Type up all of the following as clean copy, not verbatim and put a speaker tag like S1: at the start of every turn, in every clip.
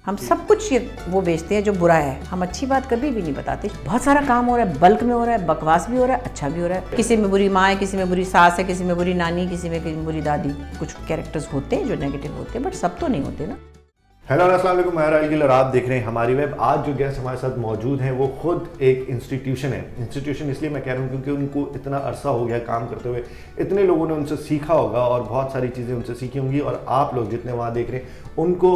S1: ہم سب کچھ وہ بیچتے ہیں جو برا ہے، ہم اچھی بات کبھی بھی نہیں بتاتے. بہت سارا کام ہو رہا ہے، بلک میں ہو رہا ہے، بکواس بھی ہو رہا ہے، اچھا بھی ہو رہا ہے. کسی میں بری ماں ہے، کسی میں بری ساس ہے، کسی میں بری نانی، کسی میں بری دادی. کچھ کیریکٹرز ہوتے ہیں جو نیگیٹو ہوتے ہیں، بٹ سب تو نہیں ہوتے نا.
S2: ہیلو السلام علیکم، میں راہل گل اور آپ دیکھ رہے ہیں ہماری ویب. آج جو گیسٹ ہمارے ساتھ موجود ہیں وہ خود ایک انسٹیٹیوشن ہے. انسٹیٹیوشن اس لیے میں کہہ رہا ہوں کیونکہ ان کو اتنا عرصہ ہو گیا کام کرتے ہوئے، اتنے لوگوں نے ان سے سیکھا ہوگا اور بہت ساری چیزیں ان سے سیکھی ہوں گی. اور آپ لوگ جتنے وہاں دیکھ رہے ہیں ان کو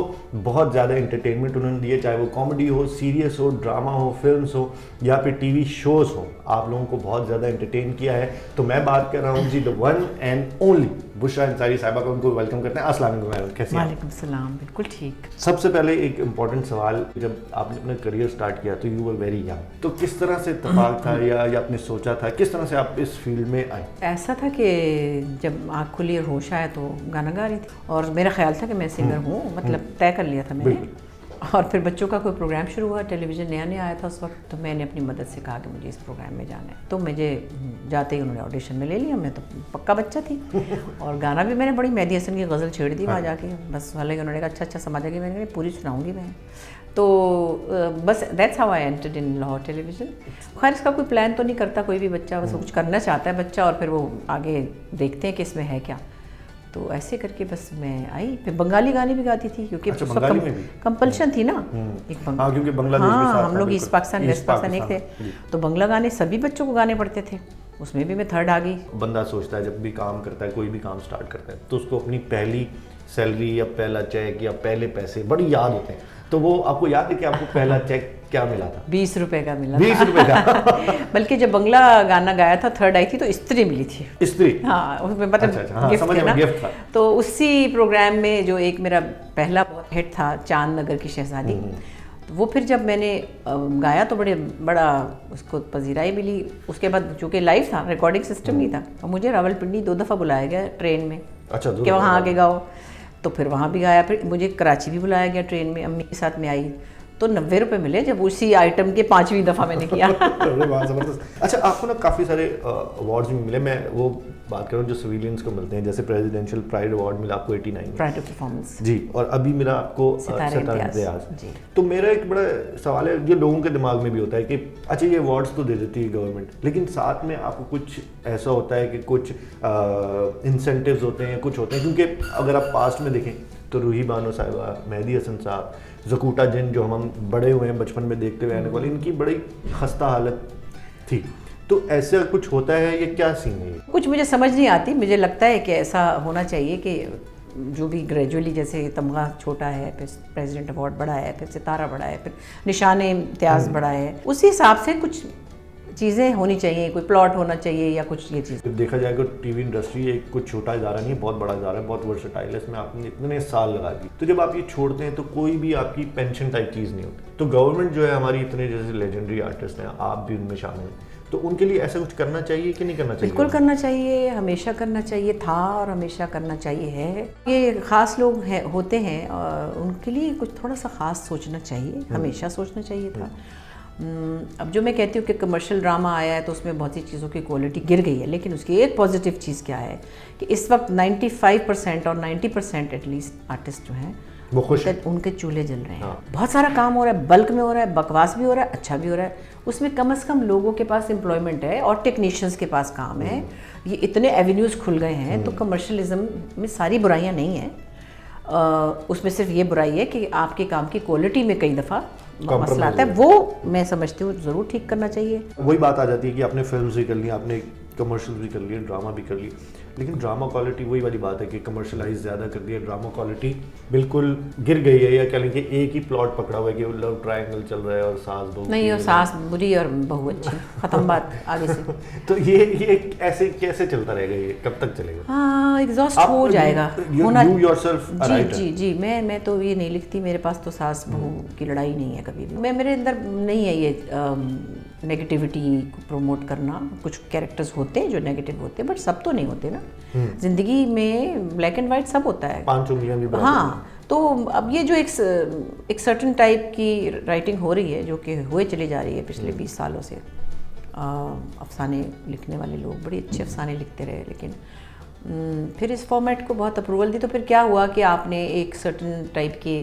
S2: بہت زیادہ انٹرٹینمنٹ انہوں نے دی ہے، چاہے وہ کامیڈی ہو، سیریس ہو، ڈرامہ ہو، فلمس ہو یا پھر ٹی وی شوز ہوں. آپ لوگوں کو بہت زیادہ انٹرٹین کیا ہے. تو میں بات کر رہا ہوں جی the one and only Bushra Ansari صاحبہ کو. ان کو ویلکم کرتے ہیں. السلام علیکم، کیسے ہیں؟
S1: وعلیکم السلام، بالکل ٹھیک.
S2: سب سے پہلے ایک امپورٹنٹ سوال، جب آپ نے اپنا کریئر سٹارٹ کیا تو یو ور ویری ینگ، تو کس طرح سے اتفاق تھا یا آپ نے سوچا تھا، کس طرح سے آپ اس فیلڈ میں آئے؟
S1: ایسا تھا کہ جب آنکھ کھلی اور ہوش آیا تو گانا گا رہی تھی اور میرا خیال تھا کہ میں سنگر ہوں، مطلب طے کر لیا تھا میں نے. اور پھر بچوں کا کوئی پروگرام شروع ہوا، ٹیلی ویژن نیا نیا آیا تھا اس وقت، تو میں نے اپنی مدد سے کہا کہ مجھے اس پروگرام میں جانا ہے. تو مجھے جاتے ہی انہوں نے آڈیشن میں لے لیا. میں تو پکا بچہ تھی اور گانا بھی میں نے بڑی مہدی حسن کی غزل چھیڑ دی وہاں جا کے. بس حالانکہ انہوں نے کہا اچھا سمجھا کہ میں نے پوری سناؤں گی میں. تو بس that's how I entered in Lahore television. خیر اس کا کوئی پلان تو نہیں کرتا کوئی بھی بچہ، بس کچھ کرنا چاہتا ہے بچہ اور پھر وہ آگے دیکھتے ہیں کہ اس میں ہے کیا. تو ایسے کر کے بس میں آئی. پھر بنگالی گانے بھی گاتی تھی کیونکہ اس وقت کمپلشن تھی نا. ہاں ہم لوگ ایسٹ پاکستان ویسٹ پاکستان ایک تھے، تو بنگلہ گانے سبھی بچوں کو گانے پڑتے تھے. اس میں بھی میں تھرڈ آ گئی.
S2: بندہ سوچتا ہے جب بھی کام کرتا ہے، کوئی بھی کام سٹارٹ کرتا ہے، تو اس کو اپنی پہلی سیلری یا پہلا چیک یا پہلے پیسے بڑی یاد ہوتے ہیں. تو وہ آپ کو یاد ہے کہ آپ کو پہلا چیک کیا ملا تھا؟
S1: 20 روپے کا ملا.
S2: 20 روپے کا
S1: بلکہ جب بنگلہ گانا گایا تھا تھرڈ آئی تھی تو استری ملی تھی.
S2: استری؟
S1: ہاں اس میں مطلب گفٹ تھا. تو اسی پروگرام میں جو ایک میرا پہلا ہٹ تھا چاند نگر کی شہزادی، وہ پھر جب میں نے گایا تو بڑا اس کو پذیرائی ملی. اس کے بعد چونکہ لائیو تھا، ریکارڈنگ سسٹم نہیں تھا، اور مجھے راولپنڈی 2 دفعہ بلایا گیا ٹرین میں کہ وہاں آگے گاؤ. تو پھر وہاں بھی گایا. پھر مجھے کراچی بھی بلایا گیا ٹرین میں، امی کے ساتھ میں آئی تو 90 روپے ملے جب اسی آئٹم کے 5ویں دفعہ میں نے کیا.
S2: اچھا آپ کو نا کافی سارے ایوارڈز بھی ملے. میں وہ بات کروں جو سویلینس کو ملتے ہیں، جیسے پریزیڈینشیل پرائڈ ایوارڈ ملا آپ کو 89
S1: پرائڈ آف پرفارمنس جی،
S2: اور ابھی ملا آپ کو ستارہ امتیاز
S1: جی.
S2: تو میرا ایک بڑا سوال ہے جو لوگوں کے دماغ میں بھی ہوتا ہے کہ اچھا یہ ایوارڈز تو دے دیتی ہے گورنمنٹ، لیکن ساتھ میں آپ کو کچھ ایسا ہوتا ہے کہ کچھ انسینٹیوز ہوتے ہیں، کچھ ہوتے ہیں. کیونکہ اگر آپ پاسٹ میں دیکھیں تو روحی بانو صاحبہ، مہدی حسن صاحب، زکوٹا جن جو ہم بڑے ہوئے ہیں بچپن میں دیکھتے ہوئے آنے والے، ان کی بڑی خستہ حالت تھی. تو ایسا کچھ ہوتا ہے، یہ کیا سین ہے؟
S1: کچھ مجھے سمجھ نہیں آتی. مجھے لگتا ہے کہ ایسا ہونا چاہیے کہ جو بھی گریجولی، جیسے تمغہ چھوٹا ہے، پھر پریزیڈنٹ ایوارڈ بڑا ہے، پھر ستارہ بڑا ہے، پھر نشان امتیاز بڑا ہے، اسی حساب سے کچھ چیزیں ہونی چاہیے، کوئی پلاٹ ہونا چاہیے یا کچھ یہ چیز.
S2: دیکھا جائے کہ ٹی وی انڈسٹری ایک کچھ چھوٹا ادارہ نہیں ہے، بہت بڑا ادارہ ہے، بہت ورسٹائل ہے. اس میں آپ نے اتنے سال لگا دی، تو جب آپ یہ چھوڑتے ہیں تو کوئی بھی آپ کی پینشن ٹائپ چیز نہیں ہوتی. تو گورنمنٹ جو ہے ہماری اتنے جیسے لیجنڈری آرٹسٹ ہیں، آپ بھی ان میں شامل ہیں، تو ان کے لیے ایسا کچھ کرنا چاہیے کہ نہیں کرنا چاہیے؟
S1: بالکل کرنا چاہیے، ہمیشہ کرنا چاہیے تھا اور ہمیشہ کرنا چاہیے ہے. یہ خاص لوگ ہوتے ہیں اور ان کے لیے کچھ تھوڑا سا خاص سوچنا چاہیے، ہمیشہ سوچنا چاہیے تھا. اب جو میں کہتی ہوں کہ کمرشل ڈرامہ آیا ہے تو اس میں بہت سی چیزوں کی کوالٹی گر گئی ہے، لیکن اس کی ایک پازیٹیو چیز کیا ہے کہ اس وقت 95% اور 90% ایٹ لیسٹ آرٹسٹ جو ہیں وہ خوش ہیں، ان کے چولہے جل رہے ہیں. بہت سارا کام ہو رہا ہے، بلک میں ہو رہا ہے، بکواس بھی ہو رہا ہے، اچھا بھی ہو رہا ہے. اس میں کم از کم لوگوں کے پاس امپلائمنٹ ہے اور ٹیکنیشینس کے پاس کام ہے. یہ اتنے ایونیوز کھل گئے ہیں. تو کمرشلزم میں ساری برائیاں نہیں ہیں، اس میں صرف یہ برائی ہے کہ آپ کے کام کی کوالٹی میں کئی دفعہ مسئلہ آتا ہے. وہ میں سمجھتی ہوں ضرور ٹھیک کرنا چاہیے.
S2: وہی بات آ جاتی ہے کہ آپ نے فلمز بھی کر لی، آپ نے کمرشل بھی کر لیے، ڈرامہ بھی کر لی، لیکن ڈرامہ کوالٹی وہی والی بات ہے کہ کمرشلائز زیادہ کر دیا، ڈرامہ کوالٹی بالکل گر گئی ہے. یا کہہ لیں کہ ایک ہی پلاٹ پکڑا ہوا ہے کہ وہ لو ٹرائنگل چل رہا ہے اور ساس بہو
S1: نہیں، اور ساس بری اور بہو اچھی، ختم بات آگے سے.
S2: تو یہ ایسے کیسے چلتا رہے گا؟ یہ کب تک چلے گا؟
S1: ہاں ایگزاسٹ ہو جائے گا.
S2: جی
S1: جی میں تو یہ نہیں لکھتی، میرے پاس تو ساس بہو کی لڑائی نہیں ہے کبھی بھی. میرے اندر نہیں ہے یہ نیگیٹیوٹی کو پروموٹ کرنا. کچھ کیریکٹرز ہوتے ہیں جو نیگیٹو ہوتے ہیں، بٹ سب تو نہیں ہوتے نا. زندگی میں بلیک اینڈ وائٹ سب ہوتا ہے. ہاں تو اب یہ جو ایک سرٹن ٹائپ کی رائٹنگ ہو رہی ہے جو کہ ہوئے چلی جا رہی ہے پچھلے 20 سالوں سے. افسانے لکھنے والے لوگ بڑے اچھے افسانے لکھتے رہے، لیکن پھر اس فارمیٹ کو بہت اپروول دی تو پھر کیا ہوا کہ آپ نے ایک سرٹن ٹائپ کے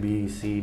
S2: B C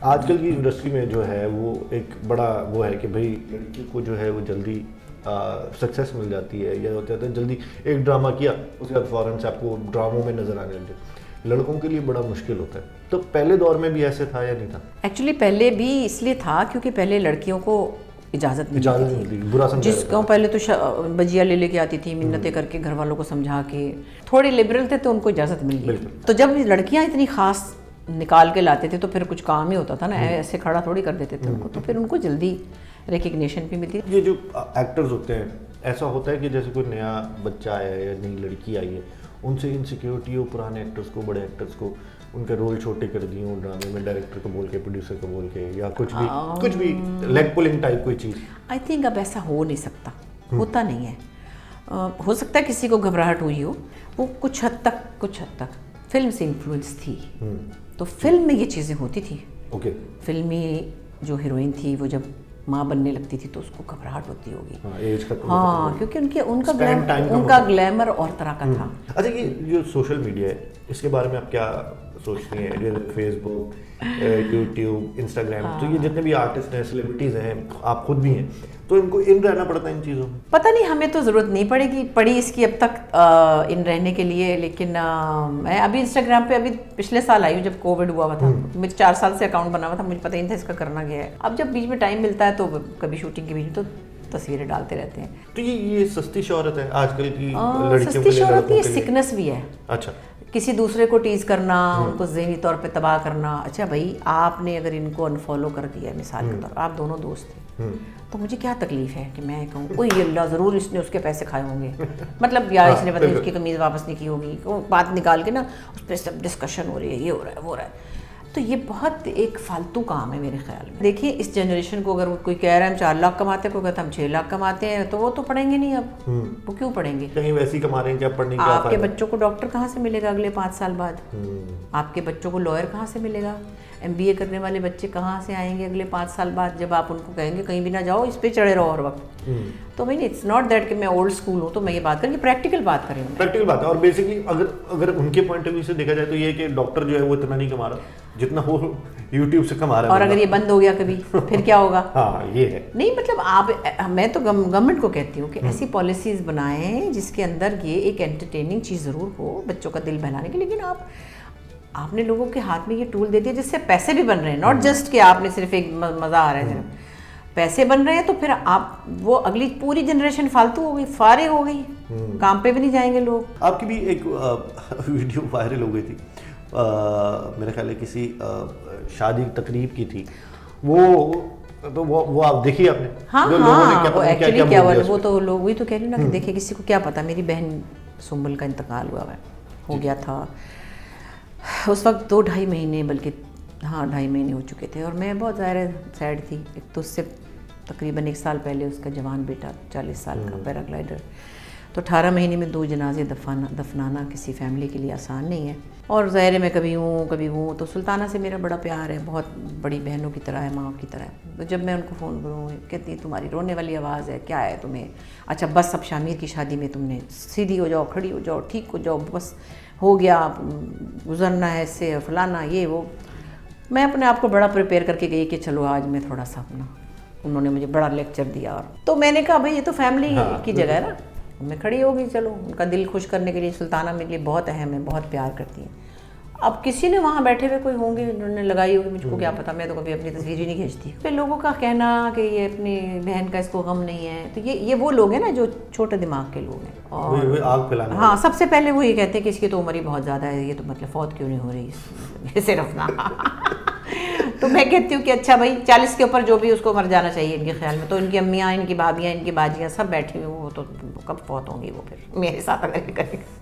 S2: آج کل کی انڈسٹری میں جو ہے وہ ایک بڑا وہ ہے کہ بھائی لڑکی کو جو ہے وہ جلدی سکسیس مل جاتی ہے، یا ہوتا ہے جلدی ایک ڈرامہ کیا اس کے بعد فوراً سے آپ کو ڈراموں میں نظر آنے لگے. لڑکوں کے لیے بڑا مشکل ہوتا ہے. تو پہلے دور میں بھی ایسے تھا یا نہیں تھا؟
S1: ایکچولی پہلے بھی اس لیے تھا کیونکہ پہلے لڑکیوں کو اجازت نہیں تھی.
S2: برا سمجھا
S1: جس کو پہلے تو بجیا لے کے آتی تھی، منتیں کر کے گھر والوں کو سمجھا کے، تھوڑے لبرل تھے تو ان کو اجازت مل گئی. تو جب لڑکیاں اتنی خاص نکال کے لاتے تھے تو پھر کچھ کام ہی ہوتا تھا نا، ایسے کھڑا تھوڑی کر دیتے تھے ان کو، تو پھر ان کو جلدی ریکگنیشن بھی ملتی.
S2: یہ جو ایکٹرز ہوتے ہیں ایسا ہوتا ہے کہ جیسے کوئی نیا بچہ آیا ہے یا نئی لڑکی آئی ہے، ان سے انسیکیورٹی ہو پرانے ایکٹرز کو، بڑے ایکٹرز کو، ان کے رول چھوٹے کر دیے ہوں ڈرامے میں، ڈائریکٹر کو بول کے، پروڈیوسر کو بول کے، یا کچھ بھی لیگ پولنگ ٹائپ کوئی چیز.
S1: آئی تھنک اب ایسا ہو نہیں سکتا، ہوتا نہیں ہے. ہو سکتا ہے کسی کو گھبراہٹ ہوئی ہو، وہ کچھ حد تک فلم سے انفلوئنس تھی. تو فلم میں یہ چیزیں ہوتی تھی. فلمی جو ہیروئن تھی وہ جب ماں بننے لگتی تھی تو اس کو گھبراہٹ ہوتی ہوگی. ہاں، کیونکہ ان کا گلیمر اور طرح کا تھا.
S2: اچھا، یہ جو سوشل میڈیا ہے اس کے بارے میں آپ کیا سوچتی ہیں؟ جیسے فیس بک، یوٹیوب، انسٹاگرام، تو یہ جتنے بھی آرٹسٹ ہیں، سیلیبریٹیز ہیں، آپ خود بھی ہیں، تو ان کو ان رہنا پڑتا ہے ان چیزوں میں؟
S1: پتہ نہیں، ہمیں تو ضرورت نہیں پڑی اس کی اب تک ان رہنے کے لیے. لیکن میں ابھی انسٹاگرام پہ ابھی پچھلے سال آئی ہوں جب کووڈ ہوا تھا. مجھے 4 سال سے اکاؤنٹ بنا ہوا تھا، مجھے پتہ ہی نہیں تھا اس کا کرنا کیا ہے. اب جب بیچ میں ٹائم ملتا ہے تو کبھی شوٹنگ کے بیچ میں تو تصویریں ڈالتے رہتے ہیں.
S2: تو یہ سستی شہرت ہے آج کل کی لڑکیوں کے
S1: سستی شہرت نہیں، سکنس بھی ہے.
S2: اچھا،
S1: کسی دوسرے کو ٹیز کرنا، ان کو ذہنی طور پہ تباہ کرنا. اچھا بھائی، آپ نے اگر ان کو انفالو کر دیا مثال کے طور پر، آپ دونوں دوست تھے، تو مجھے کیا تکلیف ہے کہ میں کہوں اوہ اللہ ضرور اس نے اس کے پیسے کھائے ہوں گے، مطلب یا اس نے پتہ نہیں اس کی قمیض واپس نہیں کی ہوگی، بات نکال کے نا اس پہ سب ڈسکشن ہو رہی ہے، یہ ہو رہا ہے وہ ہو رہا ہے. تو یہ بہت ایک فالتو کام ہے میرے خیال میں. دیکھیے اس جنریشن کو اگر کوئی کہہ رہا ہے ہم 4 لاکھ کماتے ہیں، کوئی کہتا ہے ہم 6 لاکھ کماتے ہیں، تو وہ تو پڑھیں گے نہیں. اب وہ کیوں پڑھیں گے؟
S2: کہیں ویسے ہی کما رہے ہیں، کیا پڑھنے کی؟
S1: آپ کے بچوں کو ڈاکٹر کہاں سے ملے گا اگلے 5 سال بعد؟ آپ کے بچوں کو لائر کہاں سے ملے گا؟ MBA کرنے والے بچے کہاں سے آئیں گے اگلے 5 سال بعد، جب آپ ان کو کہیں گے کہیں بھی نہ جاؤ، اس پہ چڑھے رہو ہر وقت؟ تو میں اٹس ناٹ دیٹ کہ میں اولڈ اسکول ہوں تو میں یہ بات کروں کہ پریکٹیکل بات کریں.
S2: پریکٹیکل بات ہے. اور بیسکلی اگر ان کے پوائنٹ آف ویو سے دیکھا جائے تو یہ کہ ڈاکٹر جو ہے وہ اتنا نہیں کما رہا جتنا وہ یوٹیوب سے کما رہا ہے.
S1: اور اگر یہ بند ہو گیا کبھی پھر کیا ہوگا؟
S2: ہاں، یہ ہے.
S1: نہیں مطلب میں تو گورنمنٹ کو کہتی ہوں کہ ایسی پالیسیز بنائیں جس کے اندر یہ ایک انٹرٹیننگ چیز ضرور ہو بچوں کا دل بہلانے کی، لیکن آپ نے لوگوں کے ہاتھ میں یہ ٹول دے دیا جس سے پیسے بھی بن رہے ہیں، ناٹ جسٹ کہ آپ نے صرف ایک مزہ آ رہا ہے، صرف پیسے بن رہے ہیں. تو پھر آپ وہ اگلی پوری جنریشن فالتو ہو گئی، فارغ ہو گئی، کام پہ بھی نہیں جائیں گے لوگ. آپ
S2: کی بھی ایک ویڈیو وائرل ہو گئی تھی، میرے خیال ہے کسی شادی تقریب کی تھی، وہ آپ دیکھی آپ نے؟
S1: ہاں وہ ایکچولی کیا ہوا، وہ تو لوگ وہی تو کہہ رہے ہیں نا کہ دیکھیں کسی کو کیا پتا. میری بہن سنبل کا انتقال ہو گیا تھا اس وقت 2-2.5 مہینے، بلکہ 2.5 مہینے ہو چکے تھے، اور میں بہت ظاہر سیڈ تھی. ایک تو اس سے تقریباً 1 سال پہلے اس کا جوان بیٹا 40 سال کا پیراگلائڈر. تو 18 مہینے میں 2 جنازے دفنانا کسی فیملی کے لیے آسان نہیں ہے. اور ظاہر میں کبھی ہوں تو سلطانہ سے میرا بڑا پیار ہے، بہت بڑی بہنوں کی طرح ہے، ماں کی طرح ہے. تو جب میں ان کو فون کروں کہتی تمہاری رونے والی آواز ہے، کیا ہے تمہیں؟ اچھا بس اب شامیر کی شادی میں تم نے سیدھی ہو جاؤ، کھڑی ہو جاؤ، ٹھیک ہو جاؤ، بس ہو گیا، گزرنا ہے اس سے، فلانا یہ وہ. میں اپنے آپ کو بڑا پریپیئر کر کے گئی کہ چلو آج میں تھوڑا سا اپنا، انہوں نے مجھے بڑا لیکچر دیا، اور تو میں نے کہا بھائی یہ تو فیملی کی جگہ ہے نا، میں کھڑی ہو گئی. چلو ان کا دل خوش کرنے کے لیے سلطانہ میرے لیے بہت اہم ہے، بہت پیار کرتی ہیں. اب کسی نے وہاں بیٹھے ہوئے کوئی ہوں گے انہوں نے لگائی ہوگی، مجھ کو کیا پتا، میں تو کبھی اپنی تصویر ہی نہیں کھینچتی. پھر لوگوں کا کہنا کہ یہ اپنی بہن کا اس کو غم نہیں ہے، تو یہ وہ لوگ ہیں نا جو چھوٹے دماغ کے لوگ ہیں، اور
S2: آگ پھیلانے.
S1: ہاں سب سے پہلے وہ یہ کہتے ہیں کہ اس کی تو عمر ہی بہت زیادہ ہے، یہ تو مطلب فوت کیوں نہیں ہو رہی صرف نا. تو میں کہتی ہوں کہ اچھا بھائی 40 کے اوپر جو بھی اس کو مر جانا چاہیے ان کے خیال میں. تو ان کی امیاں، ان کی بھابیاں، ان کی باجیاں سب بیٹھی ہوئی، وہ تو کب فوت ہوں گی وہ پھر میرے ساتھ اگر یہ کرے گا.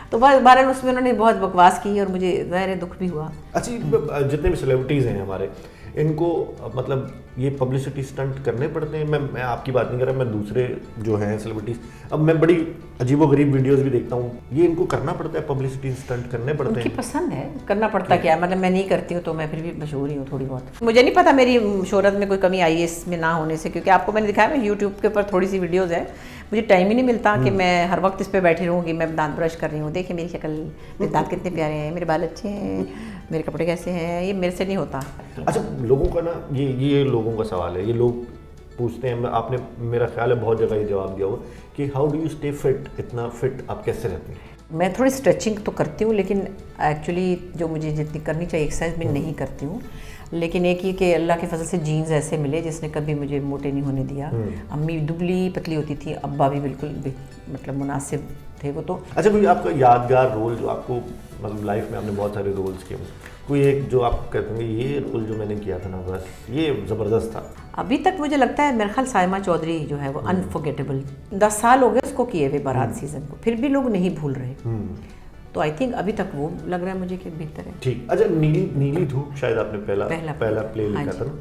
S1: تو بہرحال اس میں انہوں نے بہت بکواس کی اور مجھے ظاہر دکھ بھی ہوا.
S2: اچھا، جتنے بھی سیلیبریٹیز ہیں ہمارے، ان کو مطلب یہ پبلسٹی اسٹنٹ کرنے پڑتے ہیں؟ میں آپ کی بات نہیں کر رہا، میں دوسرے جو ہیں سیلیبریٹیز، اب میں بڑی عجیب و غریب ویڈیوز بھی دیکھتا ہوں، یہ ان کو کرنا پڑتا ہے، پبلسٹی اسٹنٹ کرنے پڑتے ہیں؟
S1: ان کی پسند ہے، کرنا پڑتا کیا ہے، مطلب میں نہیں کرتی ہوں تو میں پھر بھی مشہور ہی ہوں تھوڑی بہت. مجھے نہیں پتا میری شہرت میں کوئی کمی آئی ہے اس میں نہ ہونے سے، کیونکہ آپ کو میں نے دکھایا میں یوٹیوب کے اوپر تھوڑی سی ویڈیوز ہے، مجھے ٹائم ہی نہیں ملتا کہ میں ہر وقت اس پہ بیٹھی رہوں کہ میں دانت برش کر رہی ہوں، دیکھیں میری شکل، میرے دانت کتنے پیارے ہیں، میرے بال اچھے ہیں، میرے کپڑے کیسے ہیں، یہ میرے سے نہیں ہوتا.
S2: اچھا لوگوں کا نا یہ لوگوں کا سوال ہے، یہ لوگ پوچھتے ہیں، آپ نے میرا خیال ہے بہت جگہ یہ جواب دیا ہو کہ how do you stay fit, اتنا فٹ آپ کیسے رہتے ہیں؟
S1: میں تھوڑی اسٹریچنگ تو کرتی ہوں، لیکن ایکچولی جو مجھے جتنی کرنی چاہیے ایکسرسائز میں نہیں کرتی ہوں. لیکن ایک یہ کہ اللہ کے فضل سے جینز ایسے ملے جس نے کبھی مجھے موٹے نہیں ہونے دیا. امی دبلی پتلی ہوتی تھی، ابا بھی بالکل مطلب مناسب تھے وہ تو.
S2: اچھا کوئی آپ کا یادگار رول جو آپ کو مطلب لائف میں آپ نے بہت سارے رولز کیے، کوئی ایک جو آپ کہتے ہیں یہ رول جو میں نے کیا تھا نا بس یہ زبردست تھا؟
S1: ابھی تک مجھے لگتا ہے میرا خیال سائمہ چودھری جو ہے وہ انفارگیٹیبل، 10 سال ہو گئے اس کو کیے ہوئے بارات سیزن کو، پھر بھی لوگ نہیں بھول رہے. تو آئی تھنک ابھی تک وہ لگ رہا ہے مجھے کہ بہتر ہے.
S2: ٹھیک. اچھا نیلی دھوپ شاید آپ نے پہلا پلے لکھا تھا نا،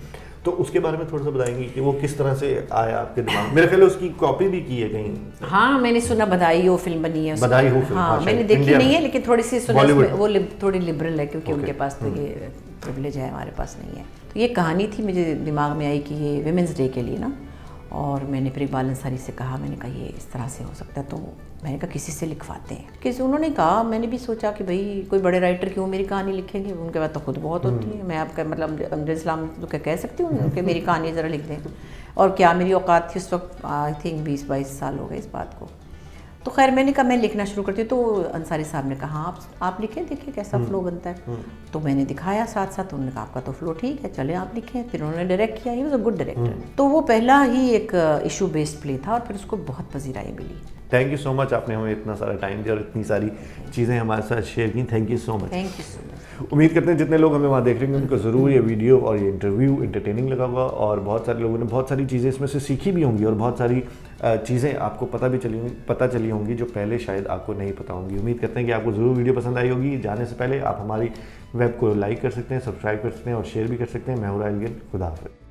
S2: تو اس کے بارے میں تھوڑا سا بتائیں گے کہ وہ کس طرح سے آیا آپ کے دماغ میں؟ میرے خیال ہے اس کی کاپی بھی کی ہے کہیں.
S1: ہاں میں نے سنا بدائی ہو فلم بنی ہے.
S2: بدائی ہو فلم،
S1: ہاں میں نے دیکھی نہیں ہے لیکن تھوڑی سی سنا، وہ تھوڑی لبرل ہے کیونکہ ان کے پاس تو یہ پریویلیج ہے، ہمارے پاس نہیں ہے. تو یہ کہانی تھی مجھے دماغ میں آئی کہ یہ ویمنس ڈے کے لیے نا، اور میں نے پھر اقبال انصاری سے کہا، میں نے کہا یہ اس طرح سے ہو سکتا ہے، تو میں نے کہا کسی سے لکھواتے ہیں. کسی انہوں نے کہا، میں نے بھی سوچا کہ بھائی کوئی بڑے رائٹر کیوں میری کہانی لکھیں گے، ان کے بعد تو خود بہت ہوتی ہے. میں آپ کا مطلب امجد اسلام تو کہہ سکتی ہوں کہ میری کہانی ذرا لکھ دیں. اور کیا میری اوقات تھی اس وقت، آئی تھنک 20-22 سال ہو گئے اس بات کو. تو خیر میں نے کہا میں لکھنا شروع کرتی ہوں. تو انصاری صاحب نے کہا آپ لکھیں، دیکھیں کیسا فلو بنتا ہے. تو میں نے دکھایا ساتھ ساتھ، انہوں نے کہا آپ کا تو فلو ٹھیک ہے، چلیں آپ لکھیں. پھر انہوں نے ڈائریکٹ کیا، he was a good director. تو وہ پہلا ہی ایک ایشو بیسڈ پلے تھا اور پھر اس کو بہت پذیرائی ملی.
S2: تھینک یو سو مچ، آپ نے ہمیں اتنا سارا ٹائم دیا اور اتنی ساری چیزیں ہمارے ساتھ شیئر کی. Thank you so much.
S1: Thank you so much.
S2: امید کرتے ہیں جتنے لوگ ہمیں وہاں دیکھ رہے ہیں ان کو ضرور یہ ویڈیو اور یہ انٹرویو انٹرٹیننگ لگا ہوگا، اور بہت سارے لوگوں نے بہت ساری چیزیں اس میں سے سیکھی بھی ہوں گی، اور بہت ساری چیزیں آپ کو پتہ چلی ہوں گی جو پہلے شاید آپ کو نہیں پتہ ہوں گی. امید کرتے ہیں کہ آپ کو ضرور ویڈیو پسند آئی ہوگی. جانے سے پہلے آپ ہماری ویب کو لائک کر سکتے ہیں، سبسکرائب کر سکتے ہیں اور شیئر بھی کر سکتے ہیں. میں ہوں رائل گل، خدا حافظ.